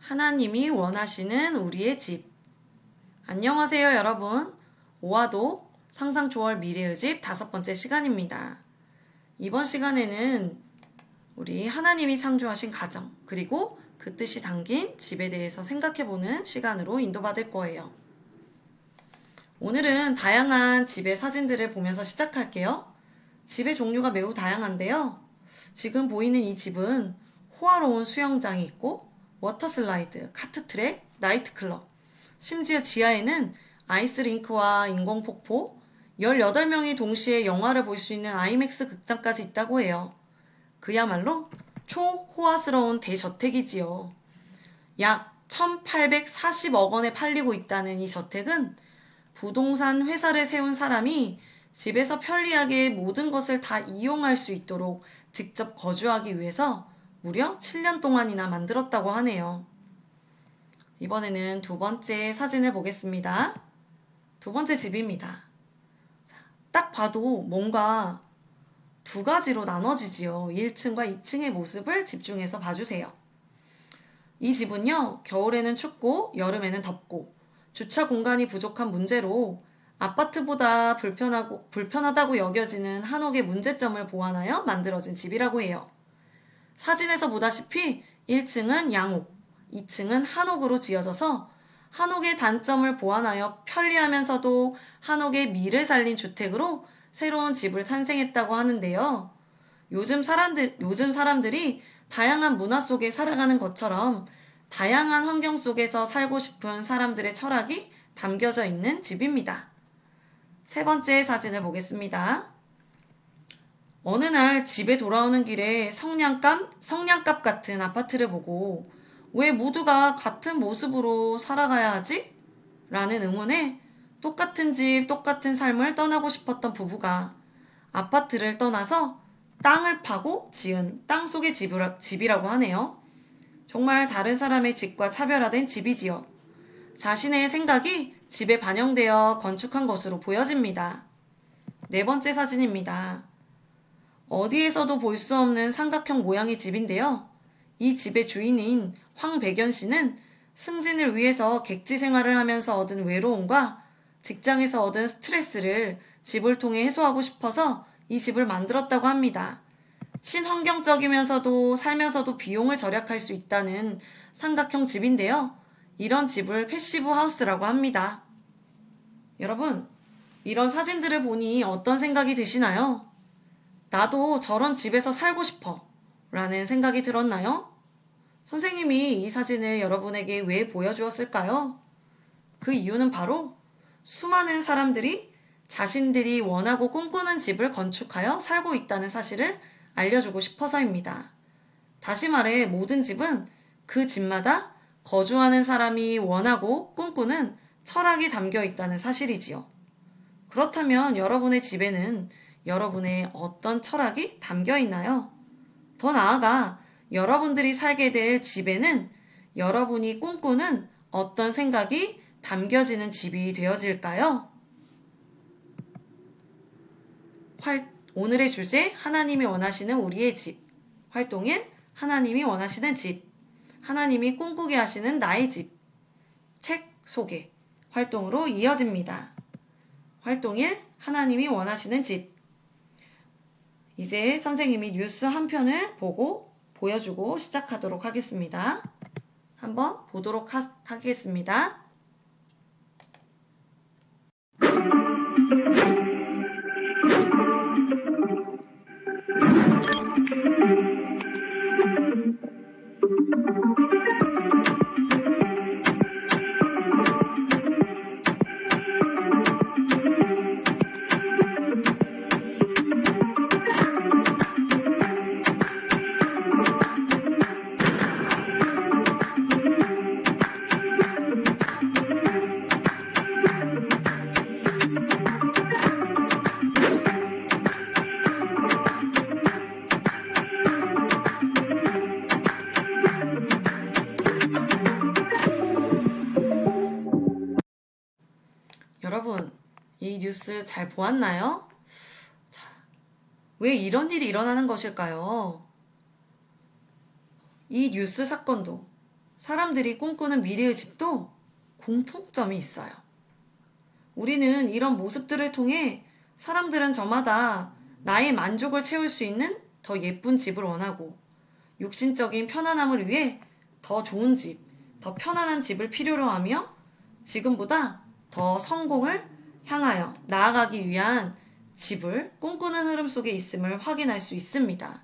하나님이 원하시는 우리의 집. 안녕하세요, 여러분. 오화독 상상초월 미래의 집 5번째 시간입니다. 이번 시간에는 우리 하나님이 창조하신 가정, 그리고 그 뜻이 담긴 집에 대해서 생각해보는 시간으로 인도받을 거예요. 오늘은 다양한 집의 사진들을 보면서 시작할게요. 집의 종류가 매우 다양한데요. 지금 보이는 이 집은 호화로운 수영장이 있고 워터슬라이드, 카트트랙, 나이트클럽, 심지어 지하에는 아이스링크와 인공폭포, 18명이 동시에 영화를 볼 수 있는 아이맥스 극장까지 있다고 해요. 그야말로 초호화스러운 대저택이지요. 약 1840억 원에 팔리고 있다는 이 저택은 부동산 회사를 세운 사람이 집에서 편리하게 모든 것을 다 이용할 수 있도록 직접 거주하기 위해서 무려 7년 동안이나 만들었다고 하네요. 이번에는 두 번째 사진을 보겠습니다. 두 번째 집입니다. 딱 봐도 뭔가 두 가지로 나눠지지요. 1층과 2층의 모습을 집중해서 봐주세요. 이 집은요, 겨울에는 춥고 여름에는 덥고 주차 공간이 부족한 문제로 아파트보다 불편하다고 여겨지는 한옥의 문제점을 보완하여 만들어진 집이라고 해요. 사진에서 보다시피 1층은 양옥, 2층은 한옥으로 지어져서 한옥의 단점을 보완하여 편리하면서도 한옥의 미를 살린 주택으로 새로운 집을 탄생했다고 하는데요. 요즘 사람들이 다양한 문화 속에 살아가는 것처럼 다양한 환경 속에서 살고 싶은 사람들의 철학이 담겨져 있는 집입니다. 세 번째 사진을 보겠습니다. 어느 날 집에 돌아오는 길에 성냥갑 같은 아파트를 보고 왜 모두가 같은 모습으로 살아가야 하지? 라는 의문에 똑같은 집, 똑같은 삶을 떠나고 싶었던 부부가 아파트를 떠나서 땅을 파고 지은 땅속의 집이라고 하네요. 정말 다른 사람의 집과 차별화된 집이지요. 자신의 생각이 집에 반영되어 건축한 것으로 보여집니다. 네 번째 사진입니다. 어디에서도 볼 수 없는 삼각형 모양의 집인데요. 이 집의 주인인 황백연 씨는 승진을 위해서 객지 생활을 하면서 얻은 외로움과 직장에서 얻은 스트레스를 집을 통해 해소하고 싶어서 이 집을 만들었다고 합니다. 친환경적이면서도 살면서도 비용을 절약할 수 있다는 삼각형 집인데요. 이런 집을 패시브 하우스라고 합니다. 여러분, 이런 사진들을 보니 어떤 생각이 드시나요? 나도 저런 집에서 살고 싶어 라는 생각이 들었나요? 선생님이 이 사진을 여러분에게 왜 보여주었을까요? 그 이유는 바로 수많은 사람들이 자신들이 원하고 꿈꾸는 집을 건축하여 살고 있다는 사실을 알려주고 싶어서입니다. 다시 말해 모든 집은 그 집마다 거주하는 사람이 원하고 꿈꾸는 철학이 담겨 있다는 사실이지요. 그렇다면 여러분의 집에는 여러분의 어떤 철학이 담겨 있나요? 더 나아가 여러분들이 살게 될 집에는 여러분이 꿈꾸는 어떤 생각이 담겨지는 집이 되어질까요? 오늘의 주제, 하나님이 원하시는 우리의 집. 활동 1, 하나님이 원하시는 집. 하나님이 꿈꾸게 하시는 나의 집. 책 소개. 활동으로 이어집니다. 활동 1, 하나님이 원하시는 집. 이제 선생님이 뉴스 한 편을 보여주고 시작하도록 하겠습니다. 한번 보도록 하겠습니다. 여러분, 이 뉴스 잘 보았나요? 자, 왜 이런 일이 일어나는 것일까요? 이 뉴스 사건도 사람들이 꿈꾸는 미래의 집도 공통점이 있어요. 우리는 이런 모습들을 통해 사람들은 저마다 나의 만족을 채울 수 있는 더 예쁜 집을 원하고 육신적인 편안함을 위해 더 좋은 집, 더 편안한 집을 필요로 하며 지금보다 더 성공을 향하여 나아가기 위한 집을 꿈꾸는 흐름 속에 있음을 확인할 수 있습니다.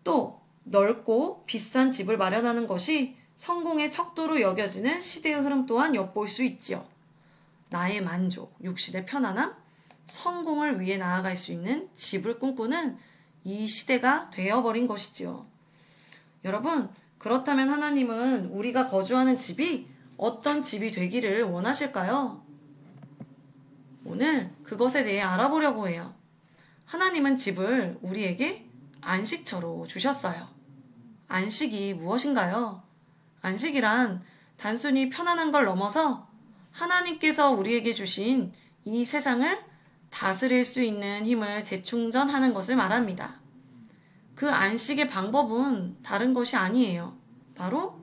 또 넓고 비싼 집을 마련하는 것이 성공의 척도로 여겨지는 시대의 흐름 또한 엿볼 수 있지요. 나의 만족, 육신의 편안함, 성공을 위해 나아갈 수 있는 집을 꿈꾸는 이 시대가 되어버린 것이지요. 여러분, 그렇다면 하나님은 우리가 거주하는 집이 어떤 집이 되기를 원하실까요? 오늘 그것에 대해 알아보려고 해요. 하나님은 집을 우리에게 안식처로 주셨어요. 안식이 무엇인가요? 안식이란 단순히 편안한 걸 넘어서 하나님께서 우리에게 주신 이 세상을 다스릴 수 있는 힘을 재충전하는 것을 말합니다. 그 안식의 방법은 다른 것이 아니에요. 바로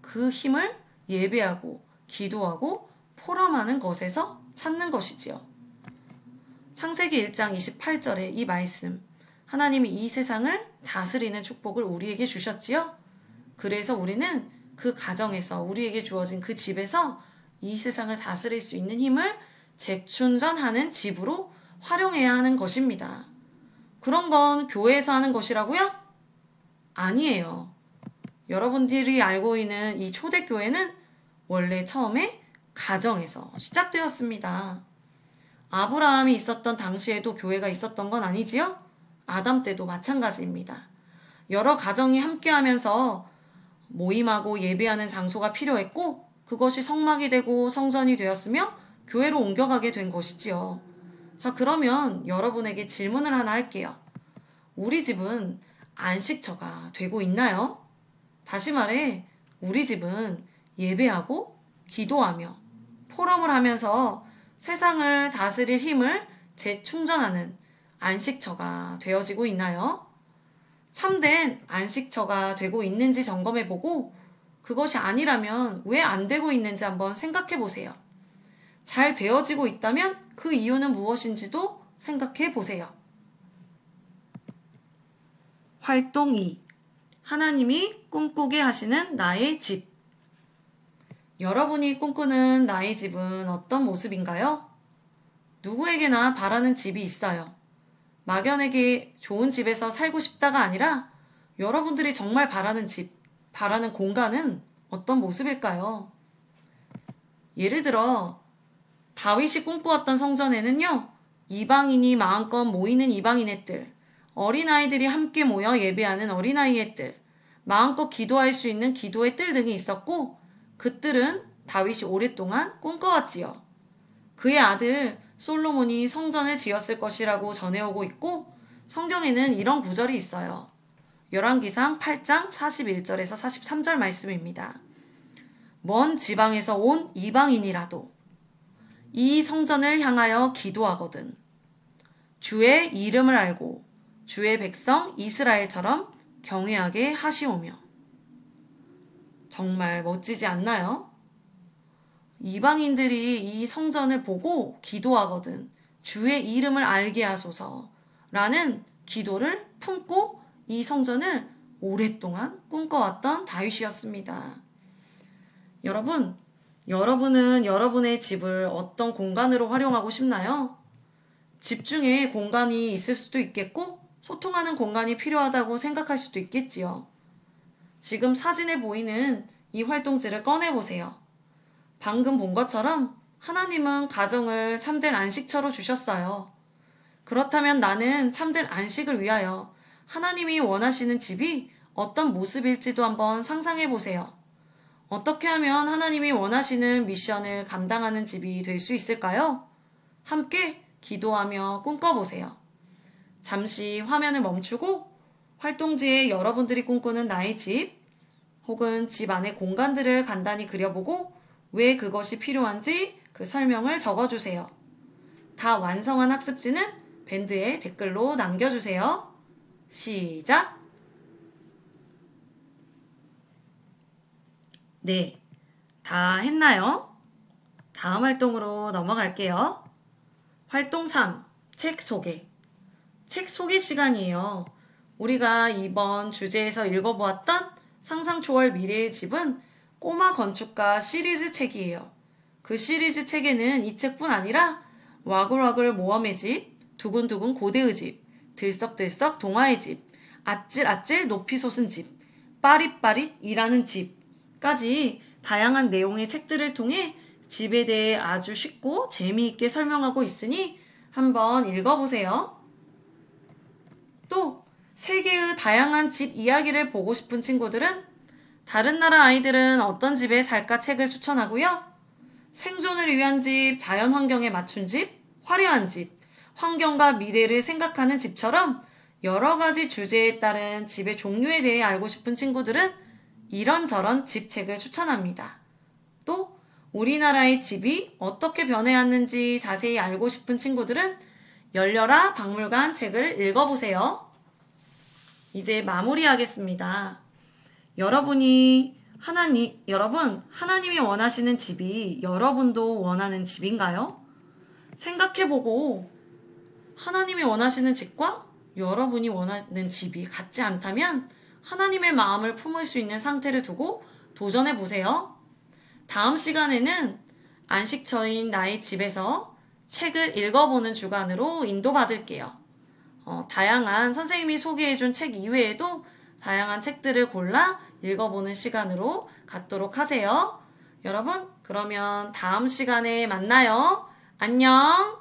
그 힘을 예배하고 기도하고 포럼하는 것에서 찾는 것이지요. 창세기 1장 28절의 이 말씀, 하나님이 이 세상을 다스리는 축복을 우리에게 주셨지요. 그래서 우리는 그 가정에서 우리에게 주어진 그 집에서 이 세상을 다스릴 수 있는 힘을 재충전하는 집으로 활용해야 하는 것입니다. 그런 건 교회에서 하는 것이라고요? 아니에요. 여러분들이 알고 있는 이 초대교회는 원래 처음에 가정에서 시작되었습니다. 아브라함이 있었던 당시에도 교회가 있었던 건 아니지요? 아담 때도 마찬가지입니다. 여러 가정이 함께하면서 모임하고 예배하는 장소가 필요했고 그것이 성막이 되고 성전이 되었으며 교회로 옮겨가게 된 것이지요. 자, 그러면 여러분에게 질문을 하나 할게요. 우리 집은 안식처가 되고 있나요? 다시 말해, 우리 집은 예배하고 기도하며 포럼을 하면서 세상을 다스릴 힘을 재충전하는 안식처가 되어지고 있나요? 참된 안식처가 되고 있는지 점검해보고 그것이 아니라면 왜 안 되고 있는지 한번 생각해 보세요. 잘 되어지고 있다면 그 이유는 무엇인지도 생각해 보세요. 활동 2. 하나님이 꿈꾸게 하시는 나의 집. 여러분이 꿈꾸는 나의 집은 어떤 모습인가요? 누구에게나 바라는 집이 있어요. 막연하게 좋은 집에서 살고 싶다가 아니라 여러분들이 정말 바라는 집, 바라는 공간은 어떤 모습일까요? 예를 들어 다윗이 꿈꾸었던 성전에는요, 이방인이 마음껏 모이는 이방인의 뜰, 어린아이들이 함께 모여 예배하는 어린아이의 뜰, 마음껏 기도할 수 있는 기도의 뜰 등이 있었고 그 뜰은 다윗이 오랫동안 꿈꿔왔지요. 그의 아들 솔로몬이 성전을 지었을 것이라고 전해오고 있고 성경에는 이런 구절이 있어요. 열왕기상 8장 41절에서 43절 말씀입니다. 먼 지방에서 온 이방인이라도 이 성전을 향하여 기도하거든 주의 이름을 알고 주의 백성 이스라엘처럼 경외하게 하시오며. 정말 멋지지 않나요? 이방인들이 이 성전을 보고 기도하거든 주의 이름을 알게 하소서라는 기도를 품고 이 성전을 오랫동안 꿈꿔왔던 다윗이었습니다. 여러분, 여러분은 여러분의 집을 어떤 공간으로 활용하고 싶나요? 집 중에 공간이 있을 수도 있겠고 소통하는 공간이 필요하다고 생각할 수도 있겠지요. 지금 사진에 보이는 이 활동지를 꺼내보세요. 방금 본 것처럼 하나님은 가정을 참된 안식처로 주셨어요. 그렇다면 나는 참된 안식을 위하여 하나님이 원하시는 집이 어떤 모습일지도 한번 상상해 보세요. 어떻게 하면 하나님이 원하시는 미션을 감당하는 집이 될 수 있을까요? 함께 기도하며 꿈꿔보세요. 잠시 화면을 멈추고 활동지에 여러분들이 꿈꾸는 나의 집 혹은 집 안의 공간들을 간단히 그려보고 왜 그것이 필요한지 그 설명을 적어주세요. 다 완성한 학습지는 밴드에 댓글로 남겨주세요. 시작! 네, 다 했나요? 다음 활동으로 넘어갈게요. 활동 3, 책 소개. 책 소개 시간이에요. 우리가 이번 주제에서 읽어보았던 상상 초월 미래의 집은 꼬마 건축가 시리즈 책이에요. 그 시리즈 책에는 이 책뿐 아니라 와글와글 모험의 집, 두근두근 고대의 집, 들썩들썩 동화의 집, 아찔아찔 높이 솟은 집, 빠릿빠릿 일하는 집까지 다양한 내용의 책들을 통해 집에 대해 아주 쉽고 재미있게 설명하고 있으니 한번 읽어보세요. 또 세계의 다양한 집 이야기를 보고 싶은 친구들은 다른 나라 아이들은 어떤 집에 살까 책을 추천하고요. 생존을 위한 집, 자연환경에 맞춘 집, 화려한 집, 환경과 미래를 생각하는 집처럼 여러 가지 주제에 따른 집의 종류에 대해 알고 싶은 친구들은 이런저런 집 책을 추천합니다. 또 우리나라의 집이 어떻게 변해왔는지 자세히 알고 싶은 친구들은 열려라 박물관 책을 읽어보세요. 이제 마무리하겠습니다. 여러분, 하나님이 원하시는 집이 여러분도 원하는 집인가요? 생각해보고 하나님이 원하시는 집과 여러분이 원하는 집이 같지 않다면 하나님의 마음을 품을 수 있는 상태를 두고 도전해보세요. 다음 시간에는 안식처인 나의 집에서 책을 읽어보는 주간으로 인도받을게요. 다양한 선생님이 소개해준 책 이외에도 다양한 책들을 골라 읽어보는 시간으로 갖도록 하세요. 여러분, 그러면 다음 시간에 만나요. 안녕!